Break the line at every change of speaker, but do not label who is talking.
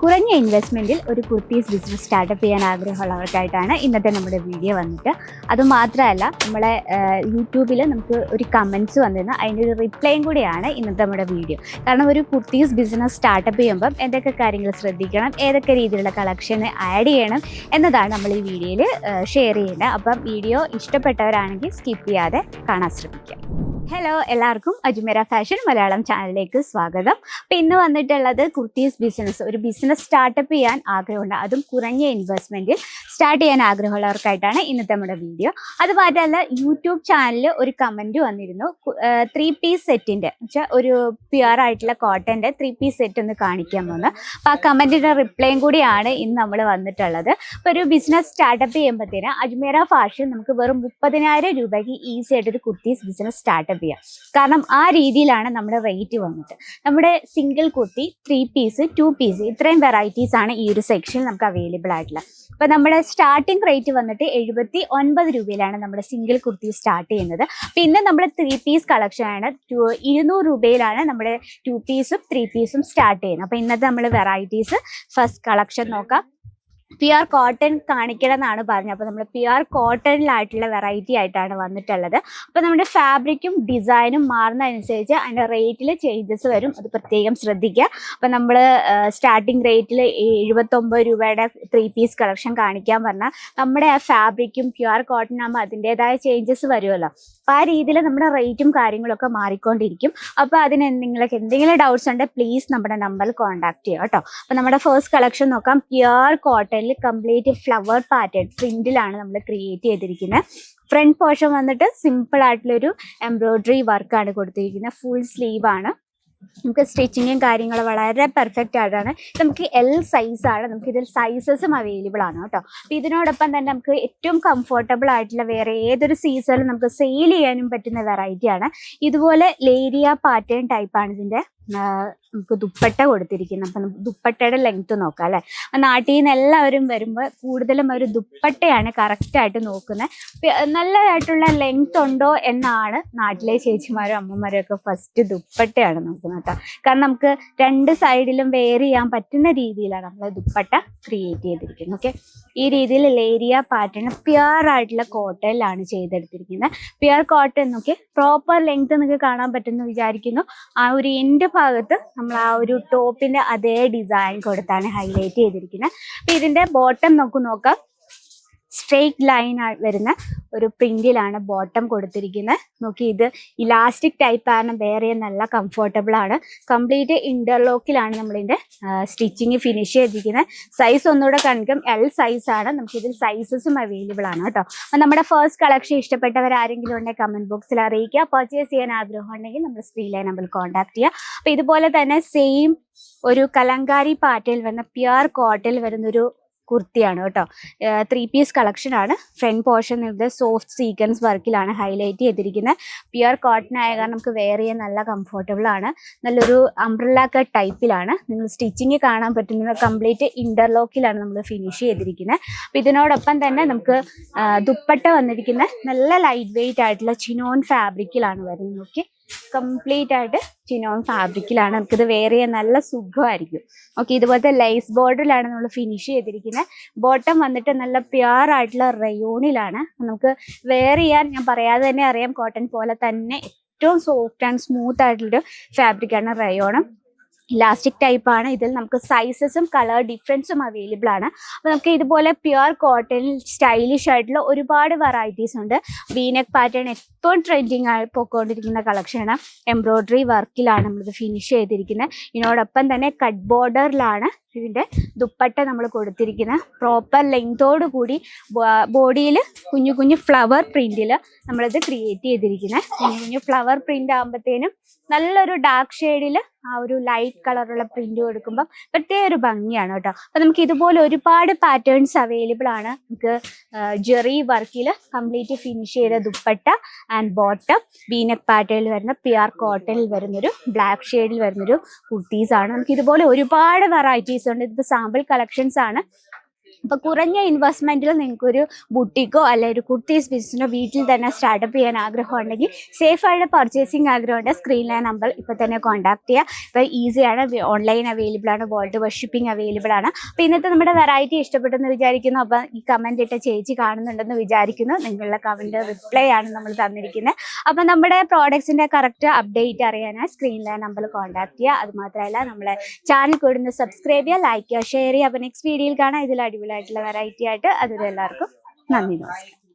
കുറഞ്ഞ ഇൻവെസ്റ്റ്മെൻറ്റിൽ ഒരു kurtis business startup ചെയ്യാൻ ആഗ്രഹമുള്ളവർക്കായിട്ടാണ് ഇന്നത്തെ നമ്മുടെ വീഡിയോ വന്നിട്ട്. അതുമാത്രമല്ല നമ്മളെ യൂട്യൂബിൽ നമുക്ക് ഒരു കമൻറ്റ്സ് വന്നിരുന്ന അതിൻ്റെ ഒരു റിപ്ലൈയും കൂടിയാണ് ഇന്നത്തെ നമ്മുടെ വീഡിയോ. കാരണം ഒരു കുർത്തീസ് ബിസിനസ് സ്റ്റാർട്ടപ്പ് ചെയ്യുമ്പം എന്തൊക്കെ കാര്യങ്ങൾ ശ്രദ്ധിക്കണം, ഏതൊക്കെ രീതിയിലുള്ള കളക്ഷൻ ആഡ് ചെയ്യണം എന്നതാണ് നമ്മൾ ഈ വീഡിയോയിൽ ഷെയർ ചെയ്യേണ്ടത്. അപ്പം വീഡിയോ ഇഷ്ടപ്പെട്ടവരാണെങ്കിൽ സ്കിപ്പ് ചെയ്യാതെ കാണാൻ ശ്രമിക്കുക. ഹലോ, എല്ലാവർക്കും അജ്മീറ ഫാഷൻ മലയാളം ചാനലിലേക്ക് സ്വാഗതം. അപ്പോൾ ഇന്ന് വന്നിട്ടുള്ളത് കുർത്തീസ് ബിസിനസ്, ഒരു ബിസിനസ് സ്റ്റാർട്ടപ്പ് ചെയ്യാൻ ആഗ്രഹമുണ്ട്, അതും കുറഞ്ഞ ഇൻവെസ്റ്റ്മെൻറ്റിൽ സ്റ്റാർട്ട് ചെയ്യാൻ ആഗ്രഹമുള്ളവർക്കായിട്ടാണ് ഇന്നത്തെ നമ്മുടെ വീഡിയോ. അതുമാത്രമല്ല യൂട്യൂബ് ചാനലിൽ ഒരു കമൻറ്റ് വന്നിരുന്നു, 3 പീസ് സെറ്റിൻ്റെ വെച്ചാൽ ഒരു പ്യുവർ ആയിട്ടുള്ള കോട്ടൻ്റെ 3 പീസ് സെറ്റ് ഒന്ന് കാണിക്കാൻ പോകുന്നത്. അപ്പോൾ ആ കമൻറ്റിൻ്റെ റിപ്ലൈയും കൂടിയാണ് ഇന്ന് നമ്മൾ വന്നിട്ടുള്ളത്. അപ്പോൾ ഒരു ബിസിനസ് സ്റ്റാർട്ടപ്പ് ചെയ്യുമ്പോഴത്തേന് അജ്മീറ ഫാഷൻ നമുക്ക് വെറും 30,000 രൂപയ്ക്ക് ഈസി ആയിട്ടൊരു കുർത്തീസ് ബിസിനസ് സ്റ്റാർട്ടപ്പ് ചെയ്യാം. കാരണം ആ രീതിയിലാണ് നമ്മുടെ റേറ്റ് വന്നിട്ട്. നമ്മുടെ സിംഗിൾ കുർത്തി, 3 പീസ്, 2 പീസ് ഇത്രയും വെറൈറ്റീസ് ആണ് ഈ ഒരു സെക്ഷനിൽ നമുക്ക് അവൈലബിൾ ആയിട്ടുള്ളത്. അപ്പോൾ നമ്മുടെ സ്റ്റാർട്ടിംഗ് റേറ്റ് വന്നിട്ട് 79 രൂപയിലാണ് നമ്മുടെ സിംഗിൾ കുർത്തി സ്റ്റാർട്ട് ചെയ്യുന്നത്. പിന്നെ നമ്മുടെ 3 പീസ് കളക്ഷനാണ് 200 രൂപയിലാണ് നമ്മുടെ 2 പീസും 3 പീസും സ്റ്റാർട്ട് ചെയ്യുന്നത്. അപ്പോൾ ഇന്നത്തെ നമ്മൾ വെറൈറ്റീസ് ഫസ്റ്റ് കളക്ഷൻ നോക്കാം. പ്യുവർ കോട്ടൺ കാണിക്കണം എന്നാണ് പറഞ്ഞത്. അപ്പോൾ നമ്മൾ പ്യുവർ കോട്ടണിലായിട്ടുള്ള വെറൈറ്റി ആയിട്ടാണ് വന്നിട്ടുള്ളത്. അപ്പോൾ നമ്മുടെ ഫാബ്രിക്കും ഡിസൈനും മാറുന്നതനുസരിച്ച് അതിൻ്റെ റേറ്റിൽ ചേഞ്ചസ് വരും, അത് പ്രത്യേകം ശ്രദ്ധിക്കുക. അപ്പോൾ നമ്മൾ സ്റ്റാർട്ടിങ് റേറ്റിൽ 79 രൂപയുടെ 3 പീസ് കളക്ഷൻ കാണിക്കാൻ പറഞ്ഞാൽ നമ്മുടെ ആ ഫാബ്രിക്കും പ്യുവർ കോട്ടൺ ആകുമ്പോൾ അതിൻ്റെതായ ചേഞ്ചസ് വരുമല്ലോ. അപ്പോൾ ആ രീതിയിൽ നമ്മുടെ റേറ്റും കാര്യങ്ങളൊക്കെ മാറിക്കൊണ്ടിരിക്കും. അപ്പോൾ അതിന് നിങ്ങൾക്ക് എന്തെങ്കിലും ഡൗട്ട്സ് ഉണ്ടെങ്കിൽ പ്ലീസ് നമ്മുടെ നമ്പറിൽ കോൺടാക്ട് ചെയ്യുക കേട്ടോ. അപ്പോൾ നമ്മുടെ ഫസ്റ്റ് കളക്ഷൻ നോക്കാം. Pure cotton complete flower pattern പ്രിന്റിലാണ് നമ്മൾ ക്രിയേറ്റ് ചെയ്തിരിക്കുന്നത്. ഫ്രണ്ട് പോർഷൻ വന്നിട്ട് സിമ്പിൾ ആയിട്ടുള്ളൊരു എംബ്രോയിഡറി വർക്കാണ് കൊടുത്തിരിക്കുന്നത്. ഫുൾ സ്ലീവ് ആണ്. നമുക്ക് സ്റ്റിച്ചിങ്ങും കാര്യങ്ങളും വളരെ പെർഫെക്റ്റ് ആയിട്ടാണ്. നമുക്ക് L സൈസാണ്, നമുക്ക് ഇതിൽ സൈസസും അവൈലബിൾ ആണ് കേട്ടോ. അപ്പോൾ ഇതിനോടൊപ്പം തന്നെ നമുക്ക് ഏറ്റവും കംഫർട്ടബിൾ ആയിട്ടുള്ള വേറെ ഏതൊരു സീസണിലും നമുക്ക് സെയിൽ ചെയ്യാനും പറ്റുന്ന വെറൈറ്റിയാണ്. ഇതുപോലെ ലേരിയ പാറ്റേൺ ടൈപ്പാണ് ഇതിൻ്റെ നമുക്ക് ദുപ്പട്ട കൊടുത്തിരിക്കുന്നത്. അപ്പം ദുപ്പട്ടയുടെ ലെങ്ത്ത് നോക്കാം അല്ലേ. നാട്ടിൽ നിന്ന് എല്ലാവരും വരുമ്പോൾ കൂടുതലും ഒരു ദുപ്പട്ടയാണ് കറക്റ്റായിട്ട് നോക്കുന്നത്. നല്ലതായിട്ടുള്ള ലെങ്ത് ഉണ്ടോ എന്നാണ് നാട്ടിലെ ചേച്ചിമാരും അമ്മമാരും ഒക്കെ ഫസ്റ്റ് ദുപ്പട്ടയാണ് നോക്കുന്നത് കേട്ടോ. കാരണം നമുക്ക് 2 സൈഡിലും വെയർ ചെയ്യാൻ പറ്റുന്ന രീതിയിലാണ് നമ്മൾ ദുപ്പട്ട ക്രിയേറ്റ് ചെയ്തിരിക്കുന്നത്. ഓക്കെ, ഈ രീതിയിൽ ലേരിയ പാറ്റേൺ പ്യുവർ ആയിട്ടുള്ള കോട്ടണിലാണ് ചെയ്തെടുത്തിരിക്കുന്നത്. പ്യുവർ കോട്ടൺ നോക്കി പ്രോപ്പർ ലെങ്ത് നിങ്ങൾക്ക് കാണാൻ പറ്റുമെന്ന് വിചാരിക്കുന്നു. ആ ഒരു എൻഡ് ഭാഗത്ത് നമ്മൾ ആ ഒരു ടോപ്പിന്റെ അതേ ഡിസൈൻ കൊടുത്താണ് ഹൈലൈറ്റ് ചെയ്തിരിക്കുന്നത്. അപ്പൊ ഇതിന്റെ ബോട്ടം നോക്കാം. സ്ട്രെയിറ്റ് ലൈൻ വരുന്ന ഒരു പ്രിന്റിലാണ് ബോട്ടം കൊടുത്തിരിക്കുന്നത്. നോക്കി, ഇത് ഇലാസ്റ്റിക് ടൈപ്പ് ആണ്, വേറെ നല്ല കംഫർട്ടബിൾ ആണ്. കംപ്ലീറ്റ് ഇന്റർലോക്കിലാണ് നമ്മളിതിന്റെ സ്റ്റിച്ചിങ് ഫിനിഷ് ചെയ്തിരിക്കുന്നത്. സൈസ് ഒന്നുകൂടെ കാണിക്കും, L സൈസാണ്. നമുക്കിതിൽ സൈസസും അവൈലബിൾ ആണ് കേട്ടോ. അപ്പം നമ്മുടെ ഫസ്റ്റ് കളക്ഷൻ ഇഷ്ടപ്പെട്ടവർ ആരെങ്കിലും ഉണ്ടെങ്കിൽ കമന്റ് ബോക്സിൽ അറിയിക്കുക. പർച്ചേസ് ചെയ്യാൻ ആഗ്രഹം ഉണ്ടെങ്കിൽ നമ്മൾ സ്ക്രീനിലെ നമ്പറിൽ കോൺടാക്ട് ചെയ്യുക. അപ്പം ഇതുപോലെ തന്നെ സെയിം ഒരു കലങ്കാരി പാറ്റേണിൽ വരുന്ന പ്യുവർ കോട്ടണിൽ വരുന്നൊരു കുർത്തിയാണ് കേട്ടോ. 3 പീസ് കളക്ഷൻ ആണ്. ഫ്രണ്ട് പോർഷൻ ഇവിടെ സോഫ്റ്റ് സീക്വൻസ് വർക്കിലാണ് ഹൈലൈറ്റ് ചെയ്തിരിക്കുന്നത്. പ്യുവർ കോട്ടൺ ആയ കാരണം നമുക്ക് വെയർ ചെയ്യാൻ നല്ല കംഫർട്ടബിൾ ആണ്. നല്ലൊരു അംബ്രല്ല കട്ട് ടൈപ്പിലാണ്. നിങ്ങൾ സ്റ്റിച്ചിങ് കാണാൻ പറ്റുന്നത് കംപ്ലീറ്റ് ഇന്റർലോക്കിലാണ് നമ്മൾ ഫിനിഷ് ചെയ്തിരിക്കുന്നത്. അപ്പം ഇതിനോടൊപ്പം തന്നെ നമുക്ക് ദുപ്പട്ട വന്നിരിക്കുന്ന നല്ല ലൈറ്റ് വെയിറ്റ് ആയിട്ടുള്ള ചിനോൺ ഫാബ്രിക്കിലാണ് വരുന്നത്. ഓക്കെ, കംപ്ലീറ്റ് ആയിട്ട് ചിനോൺ ഫാബ്രിക്കിലാണ്. നമുക്കിത് വെയർ ചെയ്യാൻ നല്ല സുഖമായിരിക്കും. ഓക്കെ, ഇതുപോലത്തെ ലേസ് ബോർഡറിലാണ് നമ്മൾ ഫിനിഷ് ചെയ്തിരിക്കുന്നത്. ബോട്ടം വന്നിട്ട് നല്ല പ്യുവർ ആയിട്ടുള്ള റയോണിലാണ്. നമുക്ക് വെയർ ചെയ്യാൻ ഞാൻ പറയാതെ തന്നെ അറിയാം, കോട്ടൺ പോലെ തന്നെ ഏറ്റവും സോഫ്റ്റ് ആൻഡ് സ്മൂത്ത് ആയിട്ടുള്ളൊരു ഫാബ്രിക്കാണ് റയോണും. ഇലാസ്റ്റിക് ടൈപ്പ് ആണ്. ഇതിൽ നമുക്ക് സൈസസും കളർ ഡിഫറൻസും അവൈലബിൾ ആണ്. അപ്പോൾ നമുക്ക് ഇതുപോലെ പ്യുവർ കോട്ടണിൽ സ്റ്റൈലിഷ് ആയിട്ടുള്ള ഒരുപാട് വെറൈറ്റീസ് ഉണ്ട്. വീനെക്ക് പാറ്റേൺ ഏറ്റവും ട്രെൻഡിങ് ആയി പോയിക്കൊണ്ടിരിക്കുന്ന കളക്ഷനാണ്. എംബ്രോയിഡറി വർക്കിലാണ് നമ്മളിത് ഫിനിഷ് ചെയ്തിരിക്കുന്നത്. ഇതിനോടൊപ്പം തന്നെ കട്ട് ബോർഡറിലാണ് ഇതിൻ്റെ ദുപ്പട്ട നമ്മൾ കൊടുത്തിരിക്കുന്നത്. പ്രോപ്പർ ലെങ്തോട് കൂടി ബോഡിയിൽ കുഞ്ഞു കുഞ്ഞു ഫ്ലവർ പ്രിന്റിൽ നമ്മളിത് ക്രിയേറ്റ് ചെയ്തിരിക്കുന്നത്. കുഞ്ഞു ഫ്ലവർ പ്രിന്റ് ആകുമ്പോഴത്തേനും നല്ലൊരു ഡാർക്ക് ഷെയ്ഡിൽ ആ ഒരു ലൈറ്റ് കളറുള്ള പ്രിന്റ് കൊടുക്കുമ്പോൾ പ്രത്യേക ഒരു ഭംഗിയാണ് കേട്ടോ. അപ്പം നമുക്ക് ഇതുപോലെ ഒരുപാട് പാറ്റേൺസ് അവൈലബിൾ ആണ്. നമുക്ക് ജെറി വർക്കിൽ കംപ്ലീറ്റ് ഫിനിഷ് ചെയ്ത ദുപ്പട്ട ആൻഡ് ബോട്ടം വീനെക്ക് പാറ്റേണിൽ വരുന്ന പ്യുവർ കോട്ടണിൽ വരുന്നൊരു ബ്ലാക്ക് ഷെയ്ഡിൽ വരുന്നൊരു കുർത്തീസാണ്. നമുക്ക് ഇതുപോലെ ഒരുപാട് വെറൈറ്റീസ് ഉണ്ട്. ഇതിപ്പോൾ സാമ്പിൾ കളക്ഷൻസ് ആണ്. അപ്പോൾ കുറഞ്ഞ ഇൻവെസ്റ്റ്മെൻറ്റിൽ നിങ്ങൾക്കൊരു ബുട്ടിക്കോ അല്ലെങ്കിൽ ഒരു കുർത്തീസ് ബിസിനസ്സോ വീട്ടിൽ തന്നെ സ്റ്റാർട്ടപ്പ് ചെയ്യാൻ ആഗ്രഹമുണ്ടെങ്കിൽ സേഫായിട്ട് പർച്ചേസിങ് ആഗ്രഹമുണ്ട്, സ്ക്രീനിലെ നമ്പർ ഇപ്പോൾ തന്നെ കോൺടാക്ട് ചെയ്യുക. ഇപ്പോൾ ഈസിയാണ്, ഓൺലൈൻ അവൈലബിൾ ആണ്, വേൾഡ് വൈഡ് ഷിപ്പിംഗ് അവൈലബിൾ ആണ്. അപ്പോൾ ഇന്നത്തെ നമ്മുടെ വെറൈറ്റി ഇഷ്ടപ്പെട്ടെന്ന് വിചാരിക്കുന്നു. അപ്പോൾ ഈ കമൻറ്റ് ഇട്ട ചേച്ചി കാണുന്നുണ്ടെന്ന് വിചാരിക്കുന്നു. നിങ്ങളുടെ കമൻറ്റ് റിപ്ലൈ ആണ് നമ്മൾ തന്നിരിക്കുന്നത്. അപ്പോൾ നമ്മുടെ പ്രോഡക്ട്സിൻ്റെ കറക്റ്റ് അപ്ഡേറ്റ് അറിയാനായി സ്ക്രീനിലെ നമ്പർ കോൺടാക്ട് ചെയ്യുക. അതുമാത്രമല്ല നമ്മളെ ചാനൽ കൂടുന്ന സബ്സ്ക്രൈബ് ചെയ്യുക, ലൈക്ക് ചെയ്യുക, ഷെയർ ചെയ്യുക. അപ്പോൾ നെക്സ്റ്റ് വീഡിയോയിൽ കാണാം ഇതിൽ അടിപൊളിയായിട്ടുള്ള വെറൈറ്റി ആയിട്ട്. അതുവരെ എല്ലാവർക്കും നന്ദി, നമസ്കാരം.